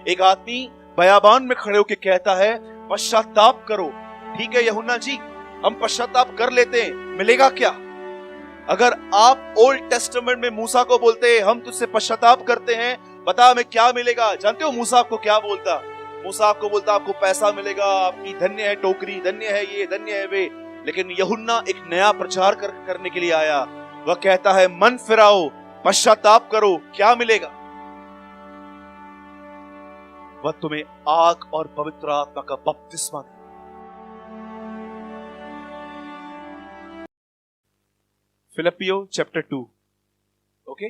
एक आदमी बयाबान में खड़े होकर कहता है पश्चाताप करो। ठीक है यूहन्ना जी, हम पश्चाताप कर लेते हैं, मिलेगा क्या? अगर आप ओल्ड टेस्टामेंट में मूसा को बोलते हैं हम तुझसे पश्चाताप करते हैं, बता हमें क्या मिलेगा? जानते हो मूसा आपको क्या बोलता? मूसा आपको बोलता आपको पैसा मिलेगा, आपकी धन्य है टोकरी, धन्य है ये, धन्य है वे। लेकिन यूहन्ना एक नया प्रचार करने के लिए आया। वह कहता है मन फिराओ, पश्चाताप करो, क्या मिलेगा? वह तुम्हें आग और पवित्र आत्मा का बपतिस्मा देगा। फिलिपियो चैप्टर 2। ओके,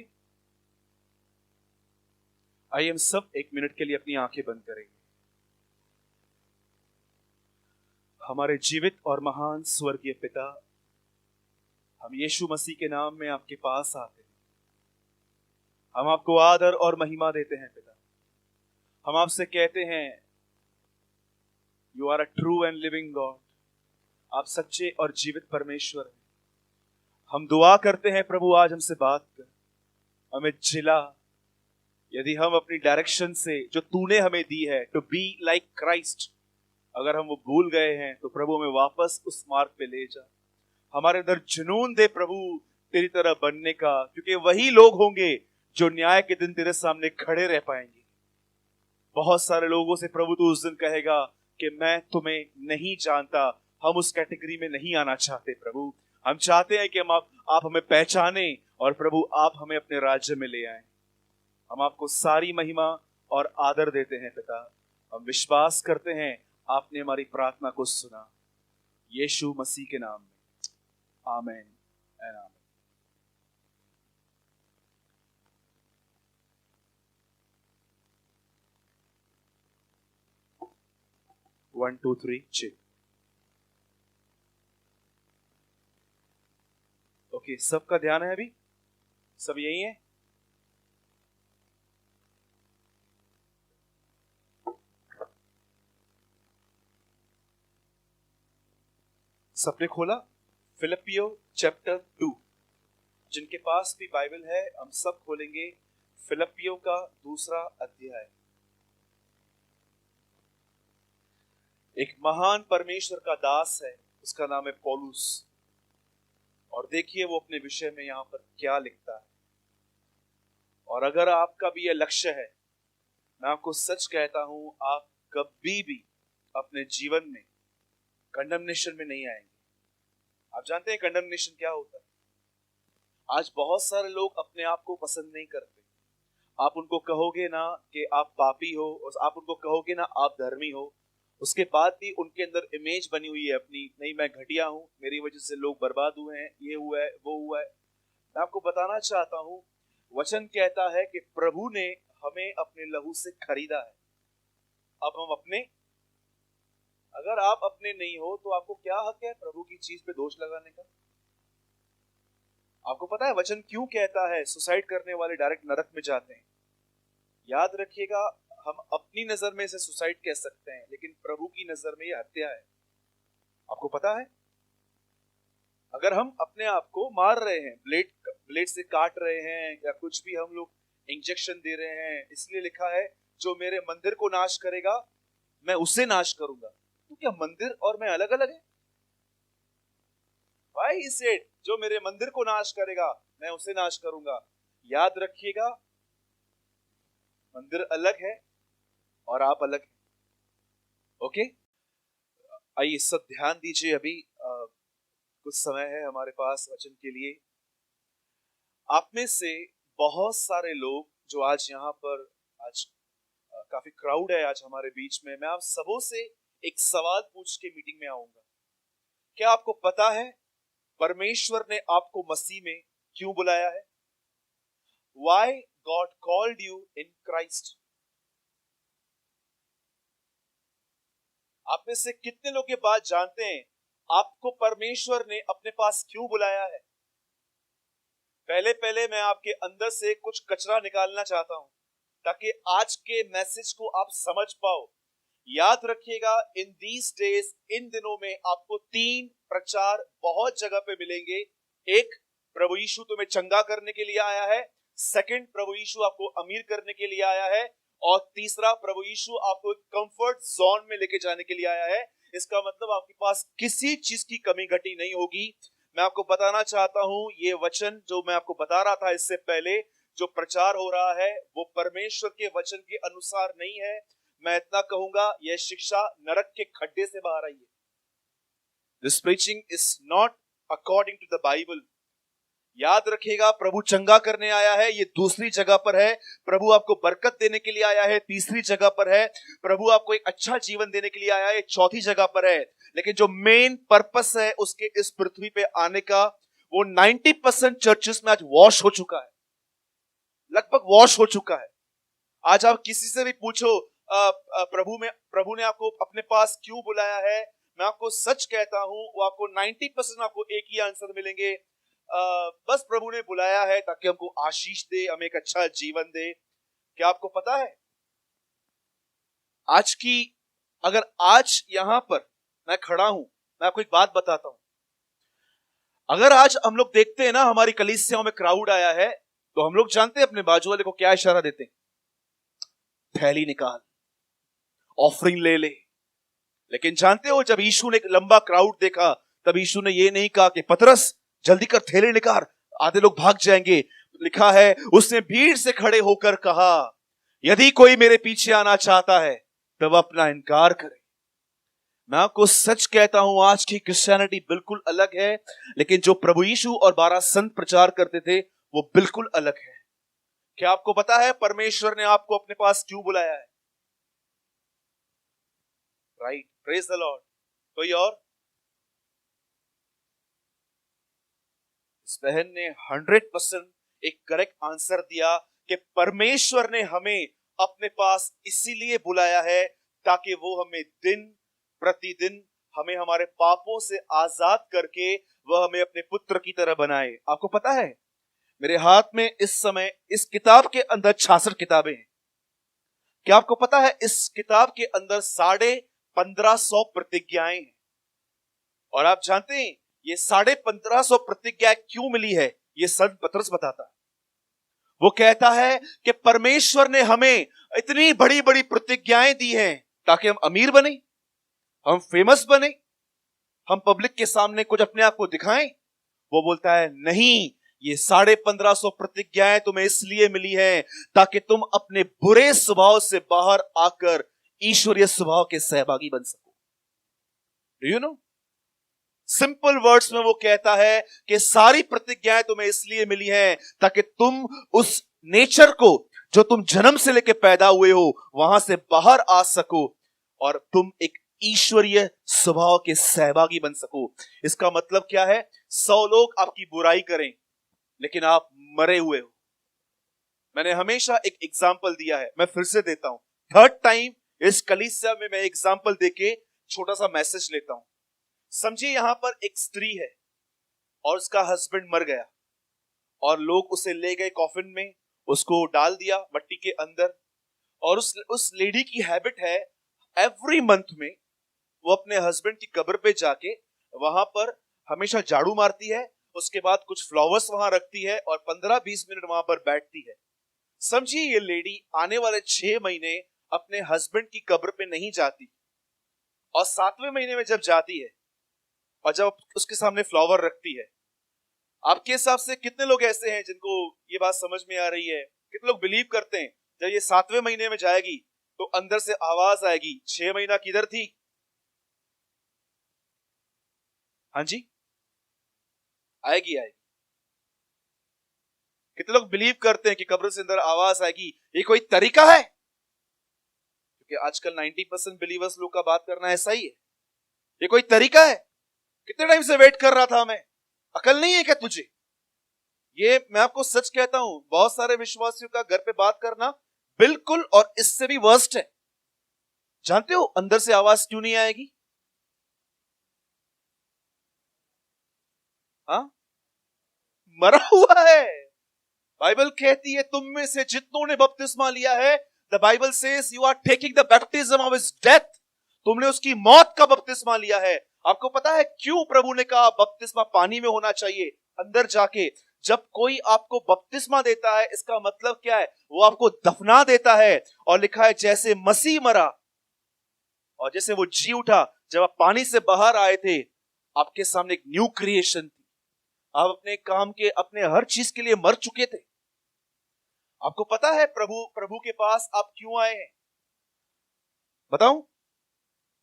आइए हम सब एक मिनट के लिए अपनी आंखें बंद करेंगे। हमारे जीवित और महान स्वर्गीय पिता, हम यीशु मसीह के नाम में आपके पास आते हैं। हम आपको आदर और महिमा देते हैं पिता। हम आपसे कहते हैं you are a true and living God. आप सच्चे और जीवित परमेश्वर हैं। हम दुआ करते हैं प्रभु आज हमसे बात कर, हमें जिला। यदि हम अपनी डायरेक्शन से जो तूने हमें दी है टू बी लाइक क्राइस्ट, अगर हम वो भूल गए हैं तो प्रभु हमें वापस उस मार्ग पे ले जा। हमारे अंदर जुनून दे प्रभु तेरी तरह बनने का, क्योंकि वही लोग होंगे जो न्याय के दिन तेरे सामने खड़े रह पाएंगे। बहुत सारे लोगों से प्रभु तू उस दिन कहेगा कि मैं तुम्हें नहीं जानता। हम उस कैटेगरी में नहीं आना चाहते प्रभु। हम चाहते हैं कि आप हमें पहचाने और प्रभु आप हमें अपने राज्य में ले आए। हम आपको सारी महिमा और आदर देते हैं पिता। हम विश्वास करते हैं आपने हमारी प्रार्थना को सुना, यीशु मसीह के नाम में, आमीन एंड आमीन। वन टू थ्री चे। ओके, सबका ध्यान है अभी? सब यही है? सबने खोला फिलिपियो चैप्टर 2। जिनके पास भी बाइबल है हम सब खोलेंगे फिलिपियो का दूसरा अध्याय। एक महान परमेश्वर का दास है, उसका नाम है पौलुस। और देखिए वो अपने विषय में यहां पर क्या लिखता है। और अगर आपका भी यह लक्ष्य है, मैं आपको सच कहता हूं, आप कभी भी अपने जीवन में कंडमनेशन में नहीं आएंगे। आप जानते हैं कंडमनेशन क्या होता है? आज बहुत सारे लोग अपने आप को पसंद नहीं करते। आप उनको कहोगे ना कि आप पापी हो, और आप उनको कहोगे ना आप धर्मी हो, उसके बाद भी उनके अंदर इमेज बनी हुई है अपनी, नहीं मैं घटिया हूं, मेरी वजह से लोग बर्बाद हुए हैं, ये हुआ है वो हुआ है। मैं आपको बताना चाहता हूं, वचन कहता है कि प्रभु ने हमें अपने लहू से खरीदा है। अब हम अपने, अगर आप अपने नहीं हो तो आपको क्या हक है प्रभु की चीज पे दोष लगाने का? आपको पता है वचन क्यों कहता है सुसाइड करने वाले डायरेक्ट नरक में जाते हैं? याद रखिएगा, हम अपनी नजर में इसे सुसाइड कह सकते हैं, लेकिन प्रभु की नजर में यह हत्या है। आपको पता है, अगर हम अपने आप को मार रहे हैं, ब्लेड से काट रहे हैं, या कुछ भी हम लोग इंजेक्शन दे रहे हैं, इसलिए लिखा है जो मेरे मंदिर को नाश करेगा मैं उसे नाश करूंगा। तो क्या मंदिर और मैं अलग अलग है? Why he said, जो मेरे मंदिर को नाश करेगा मैं उसे नाश करूंगा। याद रखिएगा, मंदिर अलग है और आप अलग हैं। ओके, आइए सब ध्यान दीजिए। अभी कुछ समय है हमारे पास वचन के लिए। आप में से बहुत सारे लोग जो आज यहाँ पर, आज काफी क्राउड है आज हमारे बीच में, मैं आप सबों से एक सवाल पूछ के मीटिंग में आऊंगा। क्या आपको पता है परमेश्वर ने आपको मसीह में क्यों बुलाया है? Why God called you in Christ? आप में से कितने लोग ये बात जानते हैं आपको परमेश्वर ने अपने पास क्यों बुलाया है? पहले पहले मैं आपके अंदर से कुछ कचरा निकालना चाहता हूं ताकि आज के मैसेज को आप समझ पाओ। याद रखिएगा, इन दीज डेज, इन दिनों में आपको 3 प्रचार बहुत जगह पे मिलेंगे। एक, प्रभु यीशु तुम्हें चंगा करने के लिए आया है। सेकंड, प्रभु यीशु आपको अमीर करने के लिए आया है। और तीसरा, प्रभु यीशु आपको एक कंफर्ट जोन में लेके जाने के लिए आया है। इसका मतलब आपके पास किसी चीज की कमी घटी नहीं होगी। मैं आपको बताना चाहता हूं, ये वचन जो मैं आपको बता रहा था इससे पहले, जो प्रचार हो रहा है वो परमेश्वर के वचन के अनुसार नहीं है। मैं इतना कहूंगा, यह शिक्षा नरक के खड्डे से बाहर आई है। This preaching is not according to the Bible. याद रखिएगा, प्रभु चंगा करने आया है, ये दूसरी जगह पर है। प्रभु आपको बरकत देने के लिए आया है, तीसरी जगह पर है। प्रभु आपको एक अच्छा जीवन देने के लिए आया है, चौथी जगह पर है। लेकिन जो मेन पर्पस है उसके इस पृथ्वी पे आने का, वो 90% चर्चेस में आज वॉश हो चुका है, लगभग वॉश हो चुका है। आज आप किसी से भी पूछो प्रभु ने आपको अपने पास क्यों बुलाया है, मैं आपको सच कहता हूं, वो आपको 90% आपको एक ही आंसर मिलेंगे, बस प्रभु ने बुलाया है ताकि हमको आशीष दे, हमें एक अच्छा जीवन दे। क्या आपको पता है अगर आज यहां पर मैं खड़ा हूं, मैं आपको एक बात बताता हूं। अगर आज हम लोग देखते हैं ना, हमारी कलीसियाओं में क्राउड आया है, तो हम लोग जानते हैं अपने बाजू वाले को क्या इशारा देते हैं, थैली निकाल, ऑफरिंग ले ले। लेकिन जानते हो, जब यीशु ने एक लंबा क्राउड देखा, तब यीशु ने ये नहीं कहा कि पतरस जल्दी कर थैले निकाल, आधे लोग भाग जाएंगे। लिखा है, उसने भीड़ से खड़े होकर कहा, यदि कोई मेरे पीछे आना चाहता है तब अपना इनकार करे। मैं आपको सच कहता हूं, आज की क्रिश्चियनिटी बिल्कुल अलग है, लेकिन जो प्रभु यीशु और 12 संत प्रचार करते थे वो बिल्कुल अलग है। क्या आपको पता है परमेश्वर ने आपको अपने पास क्यों बुलाया है? Right, praise the Lord. कोई और? इस बहन ने 100% एक करेक्ट आंसर दिया कि परमेश्वर ने हमें अपने पास इसीलिए बुलाया है ताकि वो हमें दिन प्रतिदिन, हमें हमारे पापों से आजाद करके वह हमें अपने पुत्र की तरह बनाए। आपको पता है, मेरे हाथ में इस समय इस किताब के अंदर 66 किताबें हैं। क्या आपको पता है, इस किताब के अंदर 1550 प्रतिज्ञाएं हैं। और आप जानते हैं ये 1550 प्रतिज्ञाएं क्यों मिली है? ये संत पतरस बताता है। वो कहता है कि परमेश्वर ने हमें इतनी बड़ी बड़ी प्रतिज्ञाएं दी हैं ताकि हम अमीर बने, हम फेमस बने, हम पब्लिक के सामने कुछ अपने आप को दिखाएं। वो बोलता है नहीं, ये 1550 प्रतिज्ञाएं तुम्हें इसलिए मिली हैं ताकि तुम अपने बुरे स्वभाव से बाहर आकर ईश्वरीय स्वभाव के सहभागी बन सको। Do you know? Simple words में वो कहता है कि सारी प्रतिज्ञाएं तुम्हें इसलिए मिली हैं ताकि तुम उस नेचर को जो तुम जन्म से लेकर पैदा हुए हो वहां से बाहर आ सको और तुम एक ईश्वरीय स्वभाव के सहभागी बन सको। इसका मतलब क्या है? 100 लोग आपकी बुराई करें लेकिन आप मरे हुए हो। मैंने हमेशा एक एग्जाम्पल दिया है, मैं फिर से देता हूं। थर्ड टाइम इस कलीसिया में मैं एग्जाम्पल देके छोटा सा मैसेज लेता हूं। समझिए, यहां पर एक स्त्री है और उसका हस्बैंड मर गया और लोग उसे ले गए कॉफिन में, उसको डाल दिया मट्टी के अंदर। और उस लेडी की हैबिट है, एवरी मंथ में वो अपने हस्बैंड की कब्र पे जाके वहां पर हमेशा झाड़ू मारती है, उसके बाद कुछ फ्लावर्स वहां रखती है और 15-20 मिनट वहां पर बैठती है। समझिए, ये लेडी आने वाले 6 महीने अपने हस्बैंड की कब्र पे नहीं जाती, और 7वें महीने में जब जाती है और जब उसके सामने फ्लावर रखती है, आपके हिसाब से कितने लोग ऐसे हैं जिनको ये बात समझ में आ रही है? कितने लोग बिलीव करते हैं जब ये 7वें महीने में जाएगी तो अंदर से आवाज आएगी, 6 महीना किधर थी? हाँ जी, आएगी आएगी। कितने लोग बिलीव करते हैं कि कब्र से अंदर आवाज आएगी? ये कोई तरीका है? क्योंकि आजकल 90% बिलीवर्स लोग का बात करना ऐसा ही है। ये कोई तरीका है? कितने टाइम से वेट कर रहा था मैं, अकल नहीं है क्या तुझे? ये मैं आपको सच कहता हूं, बहुत सारे विश्वासियों का घर पे बात करना बिल्कुल और इससे भी वर्स्ट है। जानते हो अंदर से आवाज क्यों नहीं आएगी? हाँ, मरा हुआ है। बाइबल कहती है तुम में से जितनों ने बपतिस्मा लिया है, the Bible says you are taking the baptism of his death. तुमने उसकी मौत का बपतिस्मा लिया है। आपको पता है क्यों प्रभु ने कहा बपतिस्मा पानी में होना चाहिए, अंदर जाके? जब कोई आपको बपतिस्मा देता है, इसका मतलब क्या है? वो आपको दफना देता है। और लिखा है जैसे मसीह मरा और जैसे वो जी उठा, जब आप पानी से बाहर आए थे, आपके सामने एक न्यू क्रिएशन थी। आप अपने काम के, अपने हर चीज के लिए मर चुके थे। आपको पता है प्रभु प्रभु के पास आप क्यों आए हैं? बताऊं?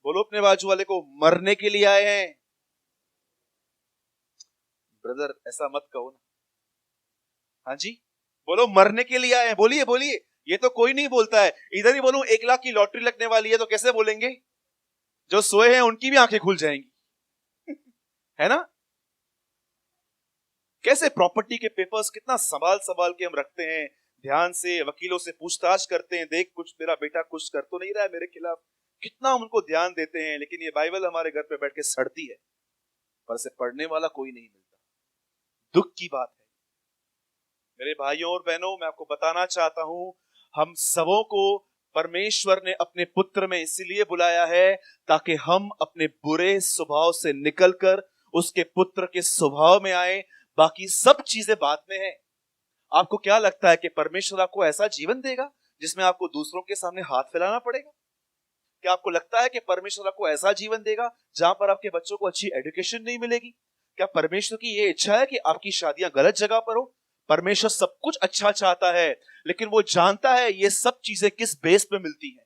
बोलो अपने बाजू वाले को, मरने के लिए आए हैं। ब्रदर ऐसा मत कहो ना। हाँ जी, बोलो मरने के लिए आए हैं। बोलिए बोलिए। ये तो कोई नहीं बोलता है। इधर ही बोलूं 1 लाख की लॉटरी लगने वाली है तो कैसे बोलेंगे? जो सोए हैं उनकी भी आंखें खुल जाएंगी। है ना? कैसे प्रॉपर्टी के पेपर्स कितना संभाल संभाल के हम रखते हैं, ध्यान से वकीलों से पूछताछ करते हैं, देख कुछ मेरा बेटा कुछ कर तो नहीं रहा है मेरे खिलाफ, कितना हम उनको ध्यान देते हैं। लेकिन ये बाइबल हमारे घर पे बैठ के सड़ती है, पर इसे पढ़ने वाला कोई नहीं मिलता। दुख की बात है मेरे भाइयों और बहनों। मैं आपको बताना चाहता हूं, हम सबों को परमेश्वर ने अपने पुत्र में इसीलिए बुलाया है ताकि हम अपने बुरे स्वभाव से निकलकर उसके पुत्र के स्वभाव में आए। बाकी सब चीजें बाद में है। आपको क्या लगता है कि परमेश्वर आपको ऐसा जीवन देगा जिसमें आपको दूसरों के सामने हाथ फैलाना पड़ेगा? क्या आपको लगता है कि परमेश्वर आपको ऐसा जीवन देगा जहां पर आपके बच्चों को अच्छी एजुकेशन नहीं मिलेगी? क्या परमेश्वर की यह इच्छा है कि आपकी शादियां गलत जगह पर हो? परमेश्वर सब कुछ अच्छा चाहता है, लेकिन वो जानता है ये सब चीजें किस बेस पे मिलती हैं।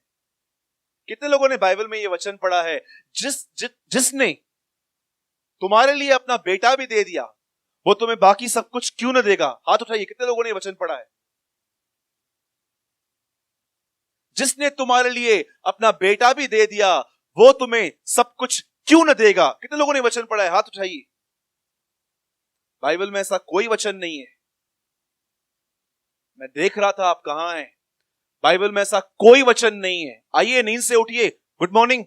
कितने लोगों ने बाइबल में ये वचन पढ़ा है, जिसने तुम्हारे लिए अपना बेटा भी दे दिया, वो तुम्हें बाकी सब कुछ क्यों न देगा? हाथ उठाइए, कितने लोगों ने वचन पढ़ा है? जिसने तुम्हारे लिए अपना बेटा भी दे दिया, वो तुम्हें सब कुछ क्यों न देगा? कितने लोगों ने वचन पढ़ा है? हाथ उठाइए। बाइबल में ऐसा कोई वचन नहीं है। मैं देख रहा था आप कहां हैं। बाइबल में ऐसा कोई वचन नहीं है। आइए नींद से उठिए, गुड मॉर्निंग।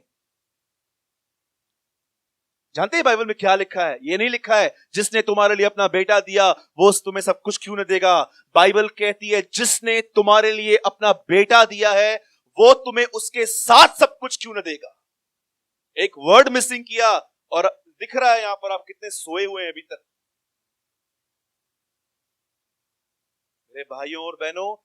जानते हैं बाइबल में क्या लिखा है? ये नहीं लिखा है जिसने तुम्हारे लिए अपना बेटा दिया वो तुम्हें सब कुछ क्यों न देगा। बाइबल कहती है जिसने तुम्हारे लिए अपना बेटा दिया है वो तुम्हें उसके साथ सब कुछ क्यों न देगा। एक वर्ड मिसिंग किया और दिख रहा है यहां पर आप कितने सोए हुए हैं अभी तक। मेरे भाइयों और बहनों,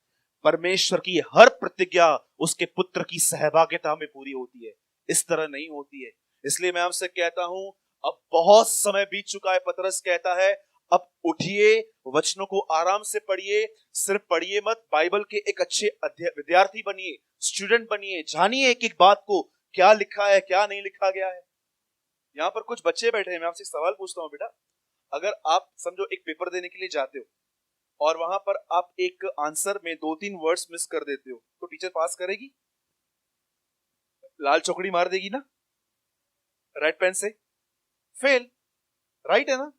परमेश्वर की हर प्रतिज्ञा उसके पुत्र की सहभागिता में पूरी होती है, इस तरह नहीं होती है। इसलिए मैं आपसे कहता हूं, अब बहुत समय बीत चुका है। पतरस कहता है अब उठिए, वचनों को आराम से पढ़िए। सिर्फ पढ़िए मत, बाइबल के एक अच्छे विद्यार्थी बनिए, स्टूडेंट बनिए, जानिए एक एक बात को, क्या लिखा है क्या नहीं लिखा गया है। यहां पर कुछ बच्चे बैठे हैं, मैं आपसे सवाल पूछता हूं बेटा, अगर आप समझो एक पेपर देने के लिए जाते हो और वहां पर आप एक आंसर में 2-3 वर्ड्स मिस कर देते हो तो टीचर पास करेगी? लाल चौकड़ी मार देगी ना, रेड पेन से? फेल, राइट है ना?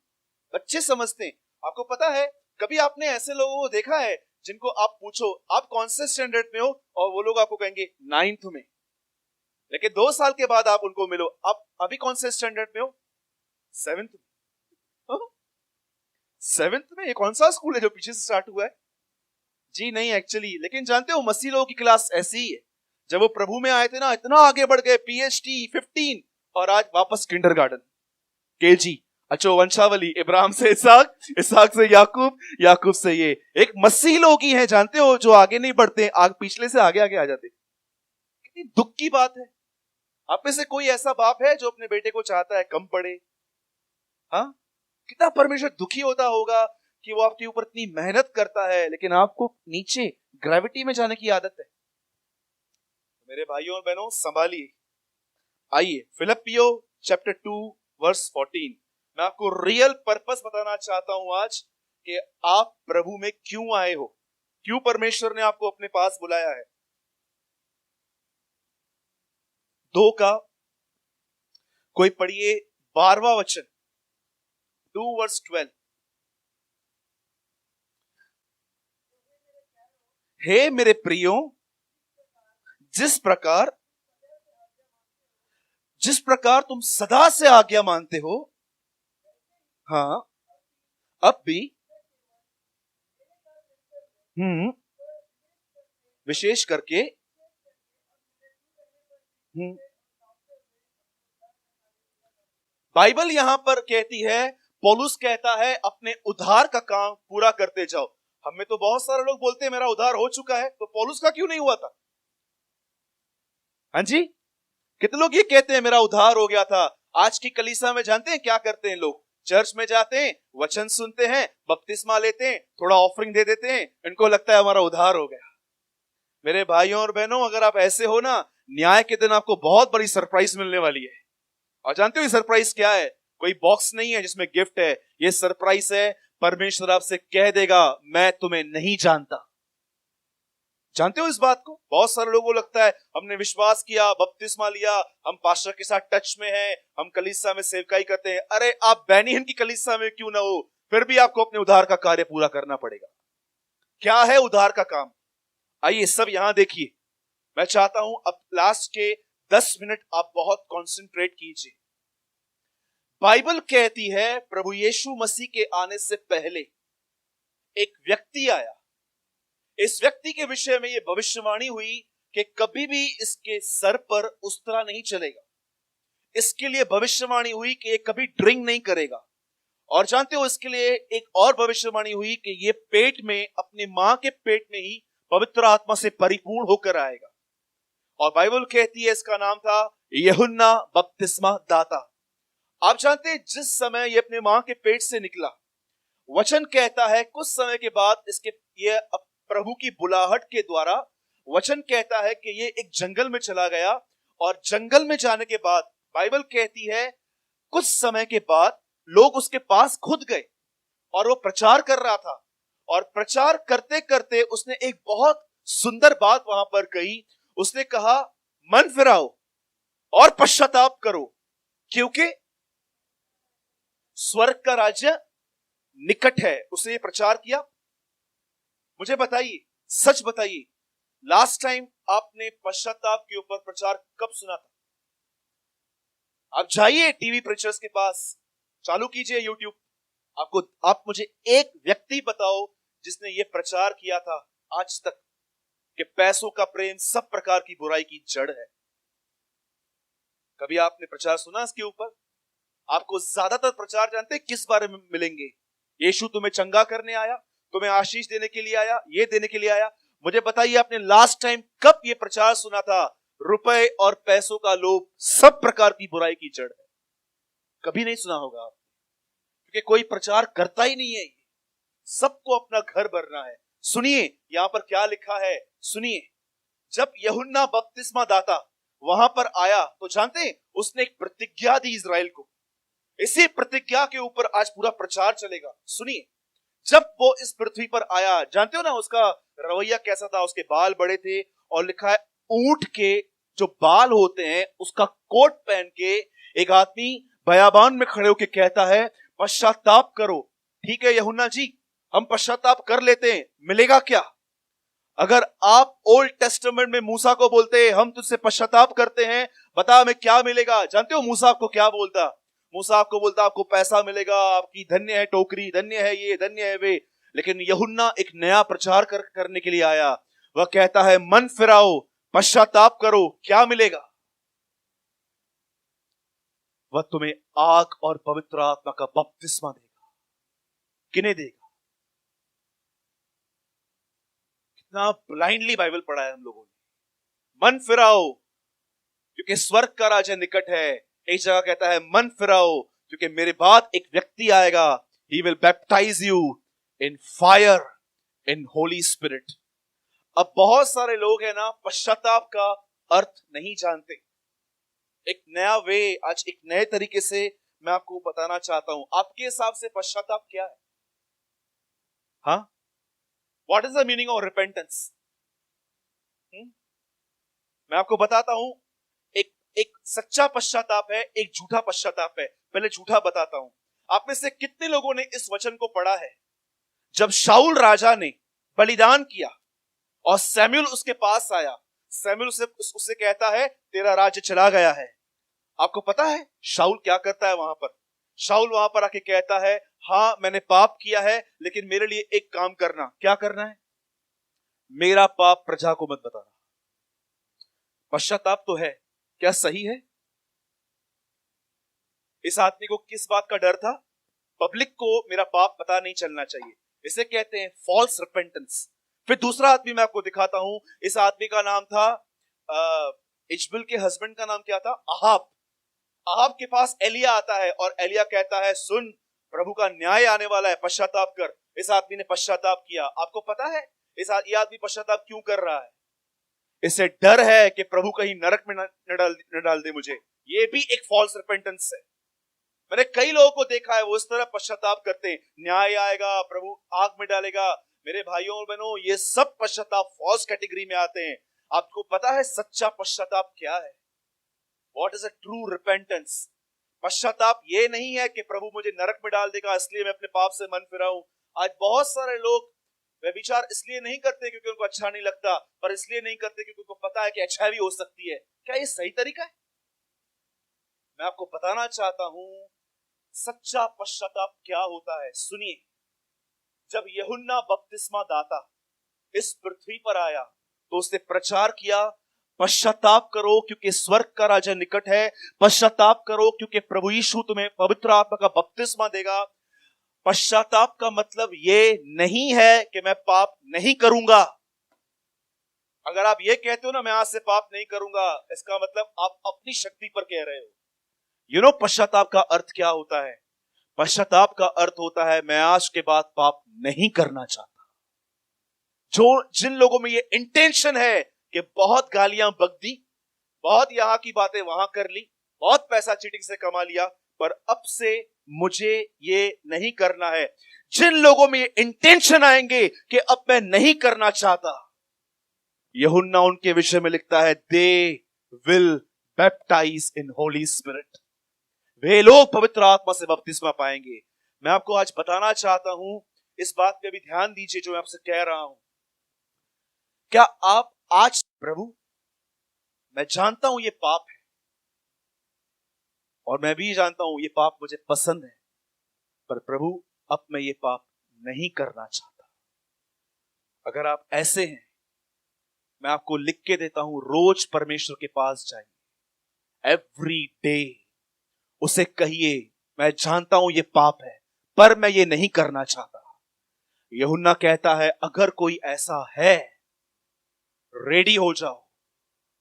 बच्चे समझते हैं। आपको पता है कभी आपने ऐसे लोगों को देखा है जिनको आप पूछो आप कौन से स्टैंडर्ड में हो और वो लोग आपको कहेंगे 9th में, लेकिन 2 साल के बाद आप उनको मिलो, आप अभी कौन से स्टैंडर्ड में हो? 7th में। 7th में? ये कौन सा स्कूल है जो पीछे से स्टार्ट हुआ है? जी नहीं एक्चुअली, लेकिन जानते हो मसीह लोगों की क्लास ऐसी ही है। जब वो प्रभु में आए थे ना, इतना आगे बढ़ गए, PhD 15, और आज वापस किंडरगार्टन, KG। अच्छो वंशावली, इब्राहिम से इसहाक, इसहाक से याकूब, याकूब से ये। एक मसीह लोग ही हैं जानते हो जो आगे नहीं बढ़ते, आग पिछले से आगे आगे आ जाते। कितनी दुख की बात है। आप में से कोई ऐसा बाप है जो अपने बेटे को चाहता है कम पढ़े? हाँ, कितना परमेश्वर दुखी होता होगा कि वो आपके ऊपर इतनी मेहनत करता है लेकिन आपको नीचे ग्रेविटी में जाने की आदत है। मेरे भाइयों और बहनों संभालिए। आइए फिलिपियो चैप्टर 2 वर्स 14। मैं आपको रियल पर्पस बताना चाहता हूं आज कि आप प्रभु में क्यों आए हो, क्यों परमेश्वर ने आपको अपने पास बुलाया है। 2 का कोई पढ़िए 12वां वचन, 2 वर्स 12। हे मेरे प्रियो, जिस प्रकार तुम सदा से आज्ञा मानते हो, हाँ अब भी विशेष करके बाइबल यहां पर कहती है पौलुस कहता है अपने उद्धार का काम पूरा करते जाओ। हमें तो बहुत सारे लोग बोलते हैं मेरा उद्धार हो चुका है, तो पौलुस का क्यों नहीं हुआ था? हाँ जी, कितने लोग ये कहते हैं मेरा उद्धार हो गया था। आज की कलीसिया में जानते हैं क्या करते हैं लोग? चर्च में जाते हैं, वचन सुनते हैं, बपतिस्मा लेते हैं, थोड़ा ऑफरिंग दे देते हैं, इनको लगता है हमारा उद्धार हो गया। मेरे भाइयों और बहनों, अगर आप ऐसे हो ना, न्याय के दिन आपको बहुत बड़ी सरप्राइज मिलने वाली है। और जानते हो ये सरप्राइज क्या है? कोई बॉक्स नहीं है जिसमें गिफ्ट है। ये सरप्राइज है, परमेश्वर आपसे कह देगा मैं तुम्हें नहीं जानता। जानते हो इस बात को? बहुत सारे लोगों को लगता है हमने विश्वास किया, बपतिस्मा लिया, हम पास्टर के साथ टच में हैं, हम कलीसिया में सेवकाई करते हैं। अरे आप बेनियन की कलीसिया में क्यों ना हो, फिर भी आपको अपने उद्धार का कार्य पूरा करना पड़ेगा। क्या है उद्धार का काम? आइए सब यहां देखिए। मैं चाहता हूं अब लास्ट के 10 मिनट आप बहुत कंसंट्रेट कीजिए। बाइबल कहती है प्रभु यीशु मसीह के आने से पहले एक व्यक्ति आया। इस व्यक्ति के विषय में यह भविष्यवाणी हुई कि कभी भी इसके सर पर उस्तरा नहीं चलेगा। इसके लिए भविष्यवाणी हुई कि ये कभी ड्रिंक नहीं करेगा। और जानते हो इसके लिए एक और भविष्यवाणी हुई कि ये पेट में, अपनी मां के पेट में ही पवित्र आत्मा से परिपूर्ण होकर आएगा। और बाइबल कहती है इसका नाम था यूहन्ना बपतिस्मा दाता। आप जानते हैं जिस समय ये अपने मां के पेट से निकला, वचन कहता है कुछ समय के बाद इसके ये प्रभु की बुलाहट के द्वारा वचन कहता है कि ये एक जंगल में चला गया। और जंगल में जाने के बाद बाइबल कहती है कुछ समय के बाद लोग उसके पास खुद गए और वो प्रचार कर रहा था। और प्रचार करते करते उसने एक बहुत सुंदर बात वहां पर कही। उसने कहा मन फिराओ और पश्चाताप करो, क्योंकि स्वर्ग का राज्य निकट है। उसने ये प्रचार किया। मुझे बताइए, सच बताइए, लास्ट टाइम आपने पश्चाताप के ऊपर प्रचार कब सुना था? आप जाइए टीवी प्रीचर्स के पास, चालू कीजिए यूट्यूब, आप मुझे एक व्यक्ति बताओ जिसने ये प्रचार किया था आज तक कि पैसों का प्रेम सब प्रकार की बुराई की जड़ है। कभी आपने प्रचार सुना इसके ऊपर? आपको ज्यादातर प्रचार जानते हैं किस बारे में मिलेंगे? यीशु तुम्हें चंगा करने आया, तुम्हें आशीष देने के लिए आया, ये देने के लिए आया। मुझे बताइए आपने लास्ट टाइम कब ये प्रचार सुना था? रुपए और पैसों का लोभ सब प्रकार की बुराई की जड़ है। कभी नहीं सुना होगा आप, क्योंकि कोई प्रचार करता ही नहीं है। सबको अपना घर भरना है। सुनिए यहां पर क्या लिखा है, सुनिए। जब यूहन्ना बपतिस्मा दाता वहां पर आया तो जानते हैं उसने एक प्रतिज्ञा दी इजराइल को। इसी प्रतिज्ञा के ऊपर आज पूरा प्रचार चलेगा। सुनिए, जब वो इस पृथ्वी पर आया, जानते हो ना उसका रवैया कैसा था? उसके बाल बड़े थे और लिखा है ऊंट के जो बाल होते हैं उसका कोट पहन के एक आदमी बयाबान में खड़े होकर कहता है पश्चाताप करो। ठीक है यूहन्ना जी, हम पश्चाताप कर लेते हैं, मिलेगा क्या? अगर आप ओल्ड टेस्टामेंट में मूसा को बोलते हम तुझसे पश्चाताप करते हैं, बता हमें क्या मिलेगा? जानते हो मूसा आपको क्या बोलता? मूसा आपको बोलता आपको पैसा मिलेगा, आपकी धन्य है टोकरी, धन्य है ये, धन्य है वे। लेकिन यूहन्ना एक नया प्रचार करने के लिए आया। वह कहता है मन फिराओ, पश्चाताप करो, क्या मिलेगा? वह तुम्हें आग और पवित्र आत्मा का बपतिस्मा देगा। किन्हें देगा? कितना ब्लाइंडली बाइबल पढ़ा है हम लोगों ने। मन फिराओ क्योंकि स्वर्ग का राज्य निकट है। एक जगह कहता है मन फिराओ क्योंकि मेरे बाद एक व्यक्ति आएगा, he will baptise you in fire in holy spirit. अब बहुत सारे लोग हैं ना, पश्चाताप का अर्थ नहीं जानते। एक नया वे, आज एक नए तरीके से मैं आपको बताना चाहता हूं। आपके हिसाब से पश्चाताप क्या है? हाँ, what is the meaning of repentance? मैं आपको बताता हूं। एक सच्चा पश्चाताप है, एक झूठा पश्चाताप है। पहले झूठा बताता हूं। आप में से कितने लोगों ने इस वचन को पढ़ा है? जब शाऊल राजा ने बलिदान किया और सैमुएल उसके पास आया, सैमुएल उससे कहता है तेरा राज्य चला गया है। आपको पता है शाऊल क्या करता है वहां पर? शाऊल वहां पर आके कहता है हाँ मैंने पाप किया है, लेकिन मेरे लिए एक काम करना। क्या करना है? मेरा पाप प्रजा को मत बताना। पश्चाताप तो है, क्या सही है? इस आदमी को किस बात का डर था? पब्लिक को मेरा पाप पता नहीं चलना चाहिए। इसे कहते हैं फॉल्स रिपेंटेंस। फिर दूसरा आदमी मैं आपको दिखाता हूं। इस आदमी का नाम था इजबेल के हस्बैंड का नाम क्या था? अहाब। अहाब के पास एलिया आता है और एलिया कहता है, सुन, प्रभु का न्याय आने वाला है, पश्चाताप कर। इस आदमी ने पश्चाताप किया। आपको पता है ये आदमी पश्चाताप क्यों कर रहा है? इसे डर है कि प्रभु कहीं नरक में न डाल दे मुझे। ये भी एक फॉल्स रिपेंटेंस है। मैंने कई लोगों को देखा है, वो इस तरह पश्चाताप करते हैं, न्याय आएगा, प्रभु आग में डालेगा। मेरे भाइयों और बहनों, ये सब पश्चाताप फॉल्स कैटेगरी में आते हैं। आपको पता है सच्चा पश्चाताप क्या है? What is a true repentance? पश्चाताप ये नहीं है कि प्रभु मुझे नरक में डाल देगा इसलिए मैं अपने पाप से मन फिराऊं। आज बहुत सारे लोग व्यभिचार इसलिए नहीं करते क्योंकि उनको अच्छा नहीं लगता, पर इसलिए नहीं करते क्योंकि उनको पता है कि अच्छा भी हो सकती है। क्या ये सही तरीका है? मैं आपको बताना चाहता हूं सच्चा पश्चाताप क्या होता है। सुनिए, जब यूहन्ना बपतिस्मा दाता इस पृथ्वी पर आया तो उसने प्रचार किया, पश्चाताप करो क्योंकि स्वर्ग का राजा निकट है, पश्चाताप करो क्योंकि प्रभु यीशु तुम्हें पवित्र आत्मा का बपतिस्मा देगा। पश्चाताप का मतलब ये नहीं है कि मैं पाप नहीं करूंगा। अगर आप ये कहते हो ना, मैं आज से पाप नहीं करूंगा, इसका मतलब आप अपनी शक्ति पर कह रहे हो। पश्चाताप का अर्थ क्या होता है? पश्चाताप का अर्थ होता है, मैं आज के बाद पाप नहीं करना चाहता। जिन लोगों में ये इंटेंशन है कि बहुत गालियां बक दी, बहुत यहां की बातें वहां कर ली, बहुत पैसा चीटिंग से कमा लिया, पर अब से मुझे ये नहीं करना है। जिन लोगों में ये इंटेंशन आएंगे कि अब मैं नहीं करना चाहता, यूहन्ना उनके विषय में लिखता है, they will baptize in holy spirit. वे लोग पवित्र आत्मा से बपतिस्मा पाएंगे। मैं आपको आज बताना चाहता हूं, इस बात पे भी ध्यान दीजिए जो मैं आपसे कह रहा हूं। क्या आप आज, प्रभु मैं जानता हूं ये पाप है और मैं भी जानता हूं ये पाप मुझे पसंद है, पर प्रभु अब मैं ये पाप नहीं करना चाहता। अगर आप ऐसे हैं, मैं आपको लिख के देता हूं, रोज परमेश्वर के पास जाइए। एवरी डे उसे कहिए, मैं जानता हूं ये पाप है पर मैं ये नहीं करना चाहता। यूहन्ना कहता है, अगर कोई ऐसा है, रेडी हो जाओ,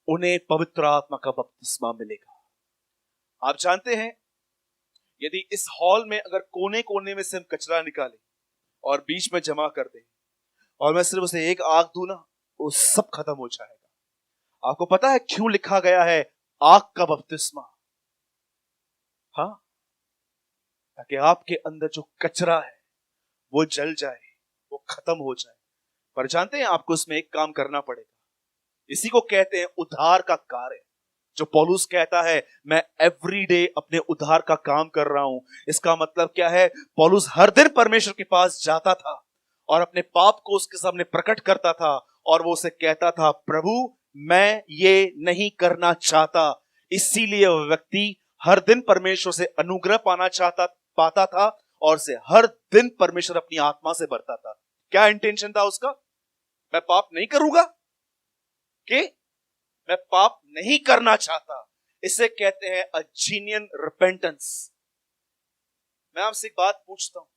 उन्हें पवित्र आत्मा का बपतिस्मा मिलेगा। आप जानते हैं, यदि इस हॉल में अगर कोने कोने में से हम कचरा निकालें और बीच में जमा कर दें और मैं सिर्फ उसे एक आग दूं ना, वो सब खत्म हो जाएगा। आपको पता है क्यों लिखा गया है आग का बपतिस्मा? हाँ, ताकि आपके अंदर जो कचरा है वो जल जाए, वो खत्म हो जाए। पर जानते हैं, आपको इसमें एक काम करना पड़ेगा। इसी को कहते हैं उद्धार का कार्य। जो पौलुस कहता है, मैं एवरी डे अपने उद्धार का काम कर रहा हूं। इसका मतलब क्या है? पौलुस हर दिन परमेश्वर के पास जाता था और अपने पाप को उसके सामने प्रकट करता था और वो उसे कहता था, प्रभु मैं ये नहीं करना चाहता। इसीलिए वह व्यक्ति हर दिन परमेश्वर से अनुग्रह पाता था और से हर दिन परमेश्वर अपनी आत्मा से भरता था। क्या इंटेंशन था उसका? मैं पाप नहीं करूंगा, कि मैं पाप नहीं करना चाहता। इसे कहते हैं अ जेन्युइन रिपेंटेंस। मैं आपसे एक बात पूछता हूं,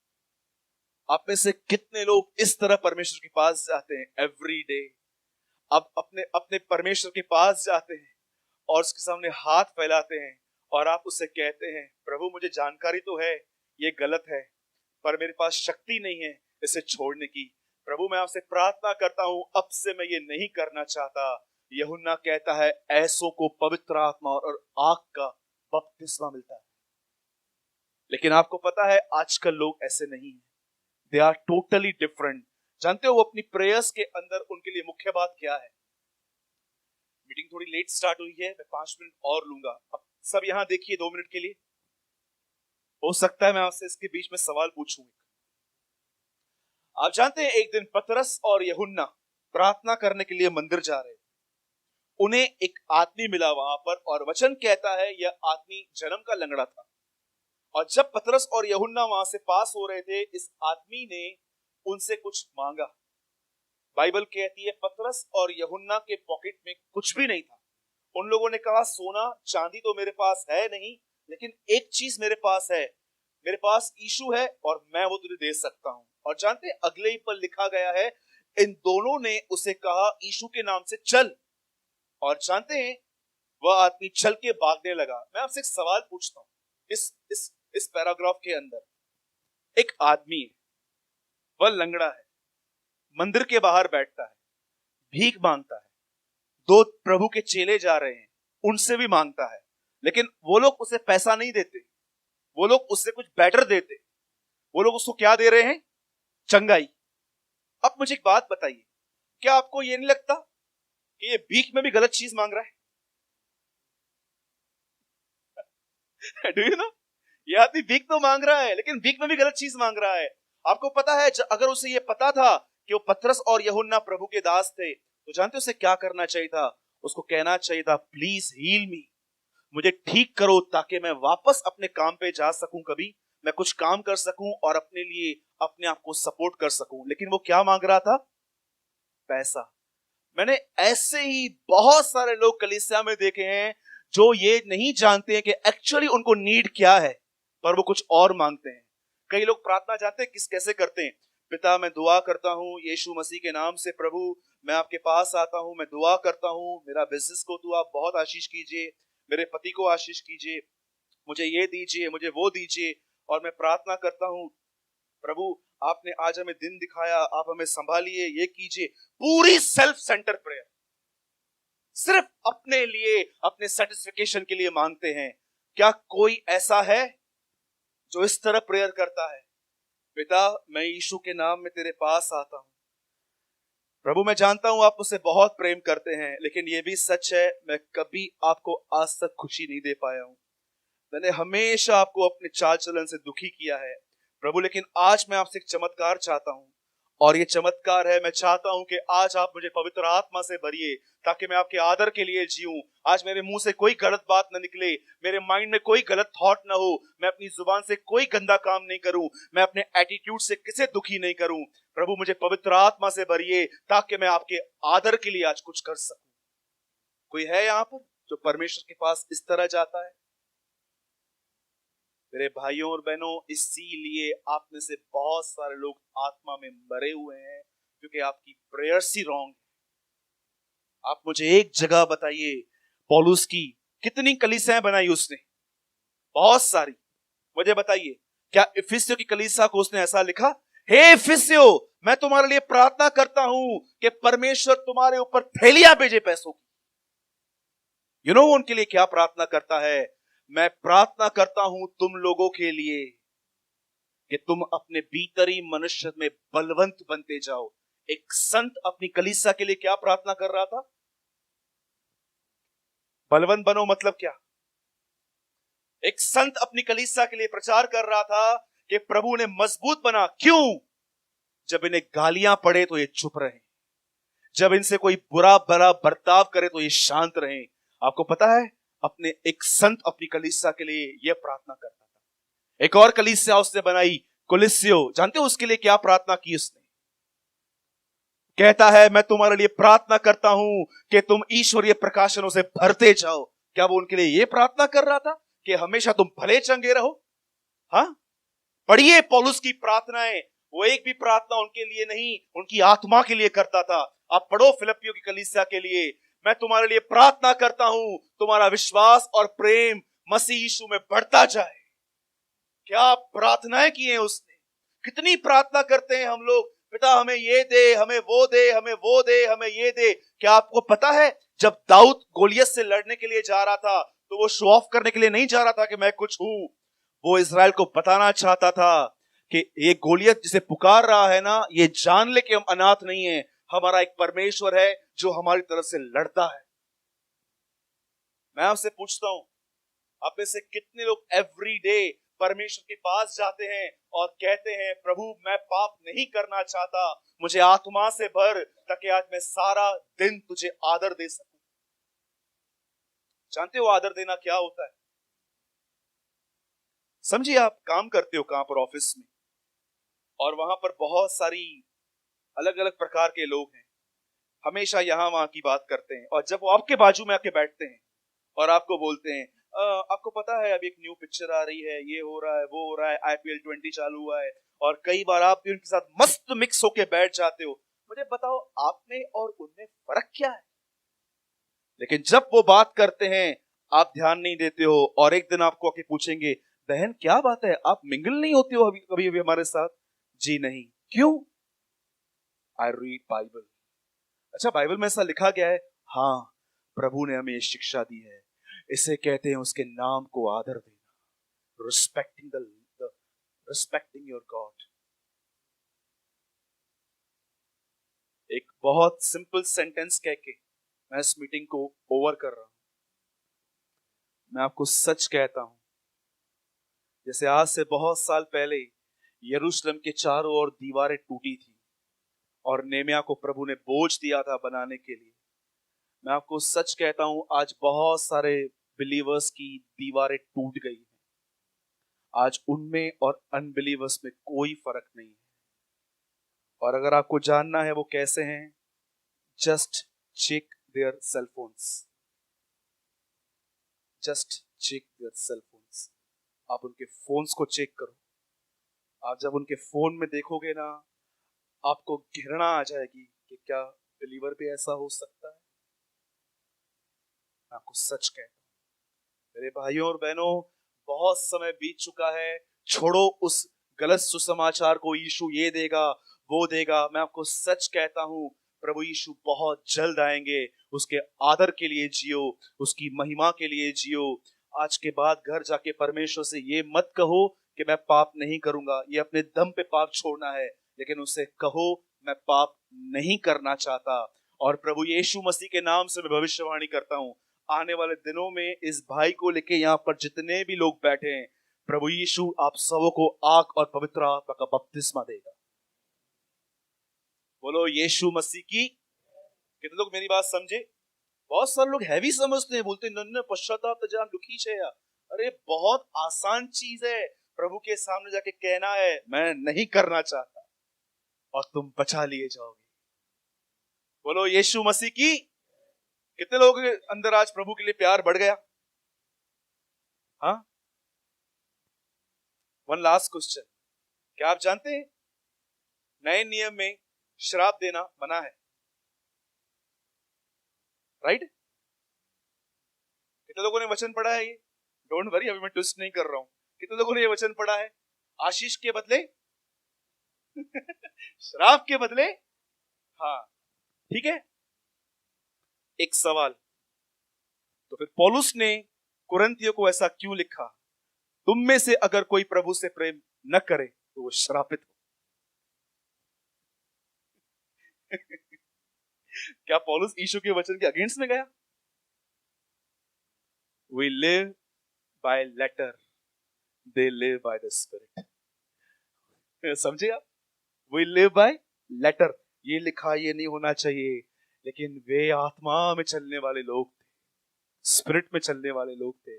आप में से कितने लोग इस तरह परमेश्वर के पास जाते हैं एवरी डे? अब अपने अपने परमेश्वर के पास जाते हैं और उसके सामने हाथ फैलाते हैं और आप उससे कहते हैं, प्रभु मुझे जानकारी तो है ये गलत है, पर मेरे पास शक्ति नहीं है इसे छोड़ने की। प्रभु मैं आपसे प्रार्थना करता हूं, अब से मैं ये नहीं करना चाहता। यूहन्ना कहता है, ऐसों को पवित्र आत्मा और आग का बपतिस्मा मिलता है। लेकिन आपको पता है आजकल लोग ऐसे नहीं हैं। They are totally different. जानते हो वो अपनी प्रेयर्स के अंदर उनके लिए मुख्य बात क्या है? मीटिंग थोड़ी लेट स्टार्ट हुई है, मैं 5 मिनट और लूंगा। अब सब यहां देखिए 2 मिनट के लिए। हो सकता है मैं आपसे इसके बीच में सवाल पूछूं। आप जानते हैं एक दिन पतरस और यूहन्ना प्रार्थना करने के लिए मंदिर जा रहे थे। उन्हें एक आदमी मिला वहां पर और वचन कहता है यह आदमी जन्म का लंगड़ा था। और जब पतरस और यूहन्ना वहां से पास हो रहे थे, इस आदमी ने उनसे कुछ मांगा। बाइबल कहती है पतरस और यूहन्ना के पॉकेट में कुछ भी नहीं था। उन लोगों ने कहा, सोना चांदी तो मेरे पास है नहीं, लेकिन एक चीज मेरे पास है, मेरे पास यीशु है और मैं वो तुझे दे सकता हूं। और जानते हैं अगले ही पल लिखा गया है, इन दोनों ने उसे कहा यीशु के नाम से चल। और जानते हैं वह आदमी चल के भागने लगा। मैं आपसे एक सवाल पूछता हूं, इस पैराग्राफ के अंदर एक आदमी है, वह लंगड़ा है, मंदिर के बाहर बैठता है, भीख मांगता है। दो प्रभु के चेले जा रहे हैं, उनसे भी मांगता है, लेकिन वो लोग उसे पैसा नहीं देते, वो लोग उससे कुछ बेटर देते। वो लोग उसको क्या दे रहे हैं? चंगाई। अब मुझे एक बात बताइए, क्या आपको ये नहीं लगता कि ये भीख में भी गलत चीज मांग रहा है? डू यू नो, ये आदमी भीख तो मांग रहा है, लेकिन भीख में भी गलत चीज मांग रहा है। आपको पता है, अगर उसे ये पता था कि वो पतरस और यूहन्ना प्रभु के दास थे, तो जानते उसे क्या करना चाहिए था? उसको कहना चाहिए था, प्लीज हील मी, मुझे ठीक करो ताकि मैं वापस अपने काम पे जा सकूं, कभी मैं कुछ काम कर सकूं और अपने लिए अपने आप को सपोर्ट कर सकूं। लेकिन वो क्या मांग रहा था? पैसा। मैंने ऐसे ही बहुत सारे लोग कलीसिया में देखे हैं जो ये नहीं जानते हैं कि एक्चुअली उनको नीड क्या है, पर वो कुछ और मांगते हैं। कई लोग प्रार्थना जानते हैं कैसे करते हैं? पिता, मैं दुआ करता हूं यीशु मसीह के नाम से, प्रभु मैं आपके पास आता हूं, मैं दुआ करता हूं मेरा बिजनेस को तो आप बहुत आशीष कीजिए, मेरे पति को आशीष कीजिए, मुझे ये दीजिए, मुझे वो दीजिए। और मैं प्रार्थना करता हूं प्रभु आपने आज हमें दिन दिखाया, आप हमें संभालिए, ये कीजिए। पूरी सेल्फ सेंटर प्रेयर, सिर्फ अपने लिए, अपने सेटिस्फिकेशन के लिए मांगते हैं। क्या कोई ऐसा है जो इस तरह प्रेयर करता है? पिता, मैं यीशु के नाम में तेरे पास आता हूं, प्रभु मैं जानता हूं आप मुझसे बहुत प्रेम करते हैं, लेकिन यह भी सच है मैं कभी आपको आज तक खुशी नहीं दे पाया हूं। मैंने हमेशा आपको अपने चाल चलन से दुखी किया है प्रभु, लेकिन आज मैं आपसे एक चमत्कार चाहता हूं। और ये चमत्कार है, मैं चाहता हूं कि आज आप मुझे पवित्र आत्मा से भरिए ताकि मैं आपके आदर के लिए जीऊं। आज मेरे मुंह से कोई गलत बात न निकले, मेरे माइंड में कोई गलत थॉट ना हो, मैं अपनी जुबान से कोई गंदा काम नहीं करूं, मैं अपने एटीट्यूड से किसे दुखी नहीं करूं। प्रभु मुझे पवित्र आत्मा से भरिए ताकि मैं आपके आदर के लिए आज कुछ कर सकूं। कोई है यहां पर जो परमेश्वर के पास इस तरह जाता है? मेरे भाइयों और बहनों, इसीलिए आप में से बहुत सारे लोग आत्मा में मरे हुए हैं, क्योंकि आपकी प्रेयर्स ही रॉन्ग है। आप मुझे एक जगह बताइए, पौलुस की कितनी कलीसियाएं बनाई उसने? बहुत सारी। मुझे बताइए, क्या इफिसियों की कलीसिया को उसने ऐसा लिखा, हे इफिसियों मैं तुम्हारे लिए प्रार्थना करता हूं कि परमेश्वर तुम्हारे ऊपर थैलियां भेजे पैसों की? यू नो उनके लिए क्या प्रार्थना करता है? मैं प्रार्थना करता हूं तुम लोगों के लिए कि तुम अपने भीतरी मनुष्य में बलवंत बनते जाओ। एक संत अपनी कलीसिया के लिए क्या प्रार्थना कर रहा था? बलवंत बनो मतलब क्या? एक संत अपनी कलीसिया के लिए प्रचार कर रहा था कि प्रभु ने मजबूत बना। क्यों? जब इन्हें गालियां पड़े तो ये चुप रहे, जब इनसे कोई बुरा भला बर्ताव करे तो ये शांत रहे। आपको पता है, अपने एक संत अपनी कलीसिया के लिए यह प्रार्थना करता था। एक और कलीसिया उसने बनाई, कुलिसियो। जानते हो उसके लिए क्या प्रार्थना की उसने? कहता है मैं तुम्हारे लिए प्रार्थना करता हूं कि तुम ईश्वरीय प्रकाशनों से भरते जाओ। क्या वो उनके लिए यह प्रार्थना कर रहा था कि हमेशा तुम भले चंगे रहो? हाँ, पढ़िए पौलुस की प्रार्थनाएं, वो एक भी प्रार्थना उनके लिए नहीं, उनकी आत्मा के लिए करता था। आप पढ़ो फिलिप्पियों की कलीसिया के लिए, मैं तुम्हारे लिए प्रार्थना करता हूं तुम्हारा विश्वास और प्रेम मसीह यीशु में बढ़ता जाए। क्या प्रार्थनाएं की हैं उसने! कितनी प्रार्थना करते हैं हम लोग, पिता हमें ये दे, हमें वो दे, हमें वो दे, हमें ये दे। क्या आपको पता है, जब दाऊद गोलियत से लड़ने के लिए जा रहा था तो वो शो ऑफ करने के लिए नहीं जा रहा था कि मैं कुछ हूं। वो इज़राइल को बताना चाहता था कि ये गोलियत जिसे पुकार रहा है ना, ये जान ले कि हम अनाथ नहीं है, हमारा एक परमेश्वर है जो हमारी तरफ से लड़ता है। मैं आपसे पूछता हूं, आप में से कितने लोग एवरी डे परमेश्वर के पास जाते हैं और कहते हैं प्रभु मैं पाप नहीं करना चाहता, मुझे आत्मा से भर ताकि आज मैं सारा दिन तुझे आदर दे सकूं। जानते हो आदर देना क्या होता है? समझिए, आप काम करते हो कहां पर, ऑफिस में, और वहां पर बहुत सारी अलग अलग प्रकार के लोग हैं, हमेशा यहां वहां की बात करते हैं। और जब वो आपके बाजू में आके बैठते हैं और आपको बोलते हैं आपको पता है अभी एक न्यू पिक्चर आ रही है, ये हो रहा है, वो हो रहा है, IPL 20 चालू हुआ है, और कई बार आप भी उनके साथ मस्त मिक्स होके बैठ जाते हो। मुझे बताओ आप में और उनमें फर्क क्या है? लेकिन जब वो बात करते हैं आप ध्यान नहीं देते हो, और एक दिन आपको आके पूछेंगे, बहन क्या बात है, आप मिंगल नहीं होती हो अभी कभी अभी हमारे साथ? जी नहीं। क्यों? I read Bible. अच्छा, बाइबल में ऐसा लिखा गया है? हाँ, प्रभु ने हमें ये शिक्षा दी है, इसे कहते हैं उसके नाम को आदर देना, रिस्पेक्टिंग योर गॉड। एक बहुत सिंपल सेंटेंस कह के मैं इस मीटिंग को ओवर कर रहा हूं। मैं आपको सच कहता हूं, जैसे आज से बहुत साल पहले यरूशलेम के चारों ओर दीवारें टूटी थी और नेमिया को प्रभु ने बोझ दिया था बनाने के लिए, मैं आपको सच कहता हूं आज बहुत सारे बिलीवर्स की दीवारें टूट गई हैं। आज उनमें और अनबिलीवर्स में कोई फर्क नहीं है। और अगर आपको जानना है वो कैसे हैं, just check their cell phones. Just check their cell phones. आप उनके फोन्स को चेक करो। आप जब उनके फोन में देखोगे ना, आपको घृणा आ जाएगी कि क्या बिलीवर भी ऐसा हो सकता है। मैं आपको सच कहता हूं मेरे भाइयों और बहनों, बहुत समय बीत चुका है। छोड़ो उस गलत सुसमाचार को, यीशु ये देगा वो देगा। मैं आपको सच कहता हूं, प्रभु यीशु बहुत जल्द आएंगे। उसके आदर के लिए जियो, उसकी महिमा के लिए जियो। आज के बाद घर जाके परमेश्वर से ये मत कहो कि मैं पाप नहीं करूंगा, ये अपने दम पे पाप छोड़ना है, लेकिन उसे कहो मैं पाप नहीं करना चाहता। और प्रभु यीशु मसीह के नाम से मैं भविष्यवाणी करता हूं, आने वाले दिनों में इस भाई को लेके यहाँ पर जितने भी लोग बैठे हैं, प्रभु यीशु आप सबों को आग और पवित्र आत्मा का बपतिस्मा देगा। बोलो यीशु मसीह की। कितने लोग मेरी बात समझे? बहुत सारे लोग हैवी समझते हैं, बोलते नन्हे पश्चाताप तजान दुखी छे या। अरे बहुत आसान चीज है, प्रभु के सामने जाके कहना है मैं नहीं करना चाहता, और तुम बचा लिए जाओगे। बोलो यीशु मसीह की। कितने लोगों के अंदर आज प्रभु के लिए प्यार बढ़ गया? हाँ। वन लास्ट क्वेश्चन, क्या आप जानते हैं नए नियम में श्राप देना मना है? राइट? कितने लोगों ने वचन पढ़ा है ये? डोंट वरी, अभी मैं ट्विस्ट नहीं कर रहा हूं। कितने लोगों ने ये वचन पढ़ा है? आशीष के बदले श्राप के बदले। हाँ, ठीक है। एक सवाल, तो फिर पौलुस ने कुरिन्थियों को ऐसा क्यों लिखा? तुम में से अगर कोई प्रभु से प्रेम न करे तो वो श्रापित हो। क्या पौलुस यीशु के वचन के अगेंस्ट में गया? We live by letter, they live by the spirit. समझे आप? We live by letter, ये लिखा ये नहीं होना चाहिए, लेकिन वे आत्मा में चलने वाले लोग थे, स्पिरिट में चलने वाले लोग थे।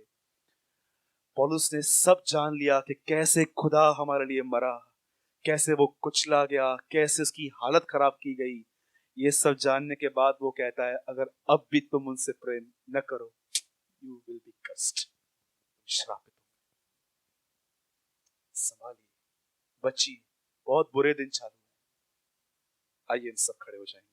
पौलुस ने सब जान लिया कि कैसे खुदा हमारे लिए मरा, कैसे वो कुचला गया, कैसे उसकी हालत खराब की गई। ये सब जानने के बाद वो कहता है अगर अब भी तुम उनसे प्रेम न करो, यू विल बी कर्स्ड, श्रापित। संभालिए, बचिए, बहुत बुरे दिन चालू है। आइए सब खड़े हो जाएंगे।